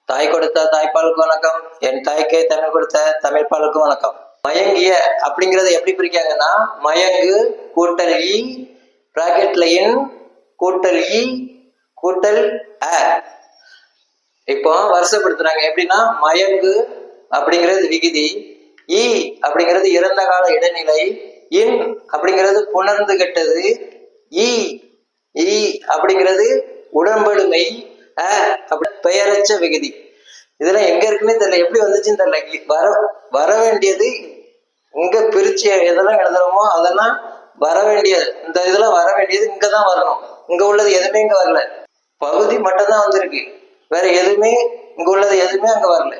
தாய் கொடுத்த தாய்ப்பாலுக்கு வணக்கம், என் தாய்க்கே தமிழ் கொடுத்த தமிழ் பாலுக்கு வணக்கம். மயங்கிய அப்படிங்கறத எப்படி பிரிக்காங்கன்னா, மயங்கு கூட்டல் இ பிராக்கெட்ல இன் கூட்டல் இ கூட்டல் அ. இப்போ வருஷப்படுத்துறாங்க எப்படின்னா, மயங்கு அப்படிங்கிறது விகுதி, இ அப்படிங்கிறது இறந்த கால இடைநிலை, இன் அப்படிங்கிறது புணர்ந்து கெட்டது, இ இ அப்படிங்கிறது உடன்படுமை, அ அப்படி பெயரச்ச விகுதி. இதெல்லாம் எங்க இருக்குன்னு தெரியல, எப்படி வந்துச்சுன்னு தெரியல. வர வேண்டியது இங்க பிரிச்சு எதெல்லாம் எழுதுறோமோ அதெல்லாம் வர வேண்டியது, இந்த இதெல்லாம் வர வேண்டியது இங்கதான் வரணும். இங்க உள்ளது எதுவுமே இங்க வரல, பகுதி மட்டும்தான் வந்திருக்கு, வேற எதுவுமே இங்க உள்ளது எதுவுமே அங்க வரல.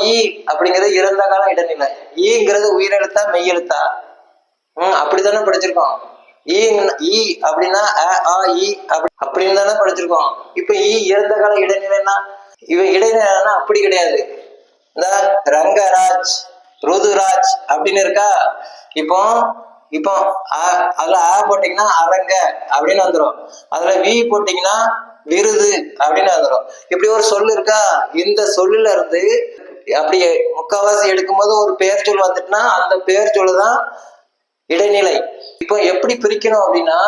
ஈ அப்படிங்கிறது இறந்த கால இடைநிலை, ஈங்கிறது உயிரெழுத்தா மெய்யெழுத்தா? அப்படித்தானே படிச்சிருக்கோம். ஈ அப்படின்னா அப்படின்னு தானே படிச்சிருக்கோம். இப்ப ஈ இறந்த கால இடைநிலைன்னா, இவன் இடைநிலைன்னா அப்படி கிடையாது. இந்த ரங்கராஜ் ருதுராஜ் அப்படின்னு இருக்கா. இப்போ இப்போ அதுல ஆ போட்டீங்கன்னா அரங்க அப்படின்னு வந்துடும், அதுல வி போட்டீங்கன்னா விருது அப்படின்னு வந்துடும். இப்படி ஒரு சொல்லு இருக்கா. இந்த சொல்லுல இருந்து அப்படி முக்காவாசி எடுக்கும்போது ஒரு பெயர் சொல் வந்துட்டுனா அந்த பெயர் சொல்லுதான் இடைநிலை. இப்போ எப்படி பிரிக்கணும் அப்படின்னா,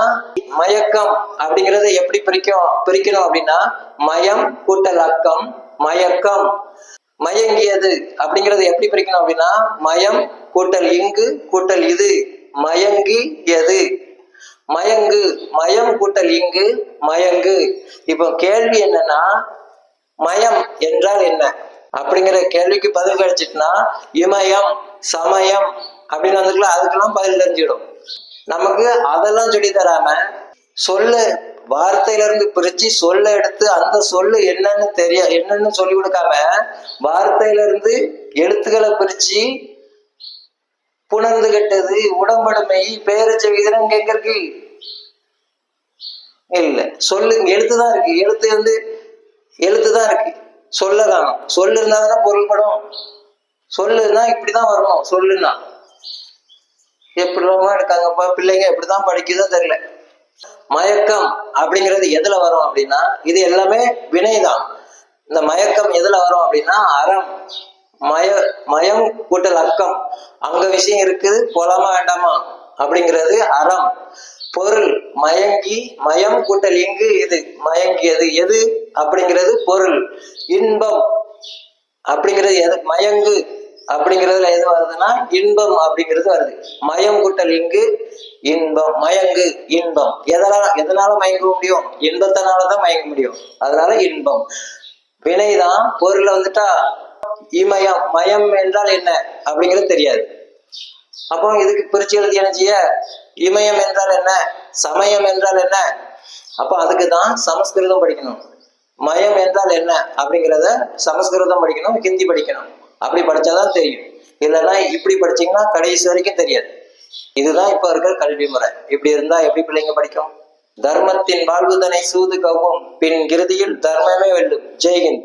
மயக்கம் அப்படிங்கறத எப்படி பிரிக்கணும் அப்படின்னா, மயம் கூட்டல் அக்கம் மயக்கம். மயங்கியது அப்படிங்கறத எப்படி பிரிக்கணும் அப்படின்னா, மயம் கூட்டல் இங்கு கூட்டல் இது மயங்கியது. மயங்கு மயம் கூட்டல் இங்கு மயங்கு. இப்போ கேள்வி என்னன்னா, மயம் என்றால் என்ன அப்படிங்கிற கேள்விக்கு பதில் கிடைச்சிட்டுனா, இமயம் சமயம் அப்படின்னு வந்துருக்கலாம், அதுக்கெல்லாம் பதில் தெரிஞ்சிடும். நமக்கு அதெல்லாம் சொல்லி தராம சொல்லு வார்த்தையில இருந்து பிரிச்சு சொல்ல எடுத்து அந்த சொல்லு என்னன்னு சொல்லி கொடுக்காம, வார்த்தையில இருந்து எழுத்துக்களை பிரிச்சு புணர்ந்து கெட்டது உடம்படுமை பேரச்ச விகிதம் எங்க இருக்கு? இல்ல. சொல்லுங்க எழுத்துதான் இருக்கு, எழுத்துதான் இருக்கு, சொல்ல காணும். சொல்லு இருந்தாதானே பொருள்படும். சொல்லுன்னா இப்படிதான் வரணும். சொல்லுன்னா எப்படிமா இருக்காங்கப்பா பிள்ளைங்க, எப்படிதான் படிக்குதோ தெரியல. மயக்கம் அப்படிங்கிறது எதுல வரும் அப்படின்னா, இது எல்லாமே வினைதான். இந்த மயக்கம் எதுல வரும் அப்படின்னா, அறம் மயம் கூட்டல் அக்கம், அங்க விஷயம் இருக்குது போலாமா வேண்டாமா அப்படிங்கிறது அறம். பொருள் மயங்கி மயம் கூட்டல் இங்கு இது மயங்கியது எது அப்படிங்கிறது பொருள். இன்பம் அப்படிங்கிறது எது? மயங்கு அப்படிங்கிறதுல எது வருதுன்னா இன்பம் அப்படிங்கிறது வருது. மயம் கூட்டல் இங்கு இன்பம், மயங்கு இன்பம். எதனால மயங்க முடியும்? இன்பத்தினாலதான் மயங்க முடியும், அதனால இன்பம். வினைதான். பொருள்ல வந்துட்டா இமயம், மயம் என்றால் என்ன அப்படிங்கிறது தெரியாது. அப்போ இதுக்கு பிரிச்சு எழுதி என்ன செய்ய? இமயம் என்றால் என்ன, சமயம் என்றால் என்ன? அப்போ அதுக்குதான் சமஸ்கிருதம் படிக்கணும். மயம் என்றால் என்ன அப்படிங்கிறத சமஸ்கிருதம் படிக்கணும், ஹிந்தி படிக்கணும். அப்படி படிச்சாதான் தெரியும். இல்லைன்னா இப்படி படிச்சீங்கன்னா கடைசி வரைக்கும் தெரியாது. இதுதான் இப்ப இருக்கிற கல்வி முறை. இப்படி இருந்தா எப்படி பிள்ளைங்க படிக்கும்? தர்மத்தின் வாழ்வுதனை சூது கவும் பின் இறுதியில் தர்மமே வெல்லும். ஜெய்ஹிந்த்.